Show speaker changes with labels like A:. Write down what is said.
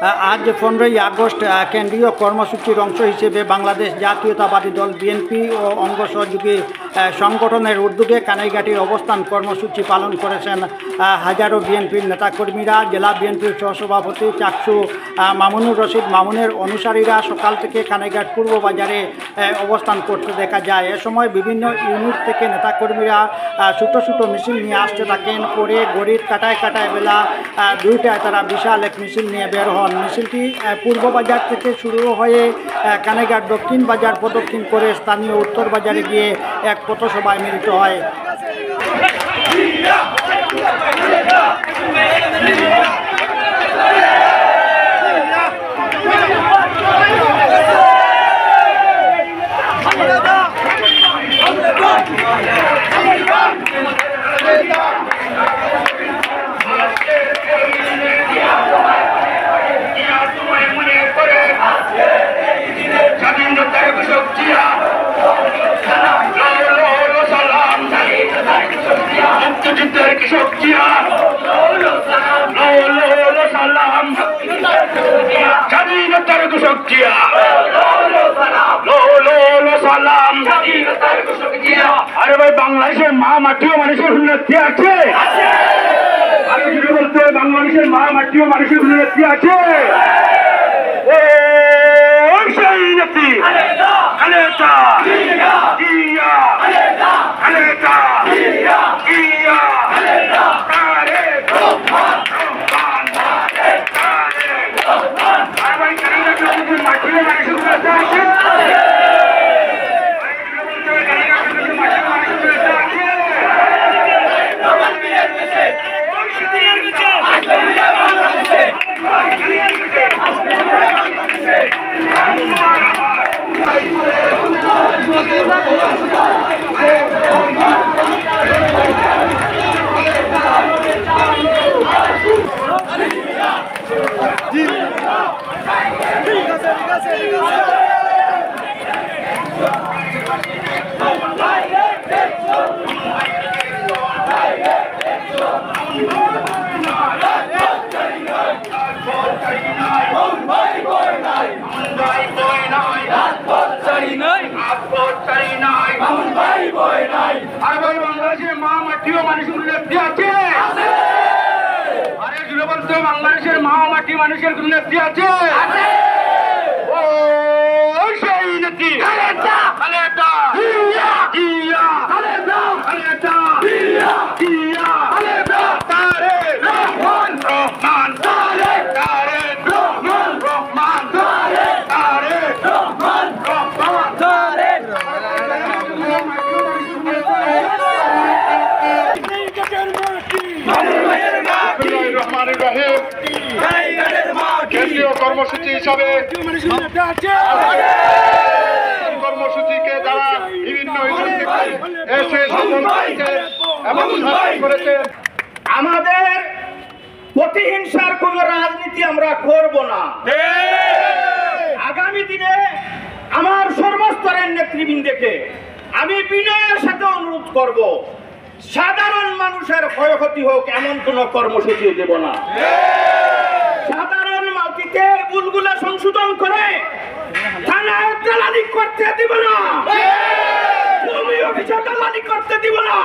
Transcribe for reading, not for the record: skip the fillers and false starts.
A: আজ 15ই আগস্ট কেন্দ্রীয় কর্মসূচির অংশ হিসেবে বাংলাদেশ জাতীয়তাবাদী দল বিএনপি ও অঙ্গ সহযোগী সংগঠনের উদ্যোগে কানাইঘাটির অবস্থান কর্মসূচি পালন করেছেন হাজারো বিএনপির নেতাকর্মীরা। জেলা বিএনপির সহসভাপতি চাকসু মামুনুর রশিদ মামুনের অনুসারীরা সকাল থেকে কানাইঘাট পূর্ব বাজারে অবস্থান করতে দেখা যায়। এ সময় বিভিন্ন ইউনিট থেকে নেতাকর্মীরা ছোটো ছোটো মিছিল নিয়ে আসতে থাকেন। পরে গড়ির কাটায় কাটায় বেলা 2টায় তারা বিশাল এক মিছিল নিয়ে বের হন। মিছিলটি পূর্ব বাজার থেকে শুরু হয়ে কানাইঘাট দক্ষিণ বাজার প্রদক্ষিণ করে স্থানীয় উত্তর বাজারে গিয়ে এক পথসভায় মিলিত হয়।
B: আরে ভাই, বাংলাদেশের মা মাটিও মানুষের উন্নতি আছে। আরে যদি বলতে বাংলাদেশের মা মাটিও মানুষের উন্নতি আছে। ও সেই উন্নতি খালেদা জিয়া, খালেদা জিয়া, তারেক রহমান, তারেক রহমান। আরে ভাই, কানাইঘাটের মাটিও মানুষের উন্নতি আছে। বাংলাদেশের মা মাটিও মানুষের উন্নতি আছে। আরে জুড়ে বলতে বাংলাদেশের মা মাটি মানুষের উন্নতি আছে। ও সেই উন্নতি খালেদা জিয়া, খালেদা জিয়া, তারেক রহমান, তারেক রহমান, তারেক রহমান। কেন্দ্রীয় কর্মসূচি হিসাবে কর্মসূচিকে যারা বিভিন্ন এসে সফল করেছে এবং করেছে, আমাদের প্রতিহিংসার কোন রাজনীতি আমরা করব না। আগামী দিনে আমার সর্বস্তরের নেতৃবৃন্দকে আমি বিনয়ের সাথে অনুরোধ করব, সাধারণ মানুষের ক্ষয়ক্ষতি হোক এমন কোন কর্মসূচি দেব না। সাধারণ মাটিকের ভুলগুলো সংশোধন করে থানায় দালালি করতে দিব না, ভূমি অফিসে দালালি করতে দিব না।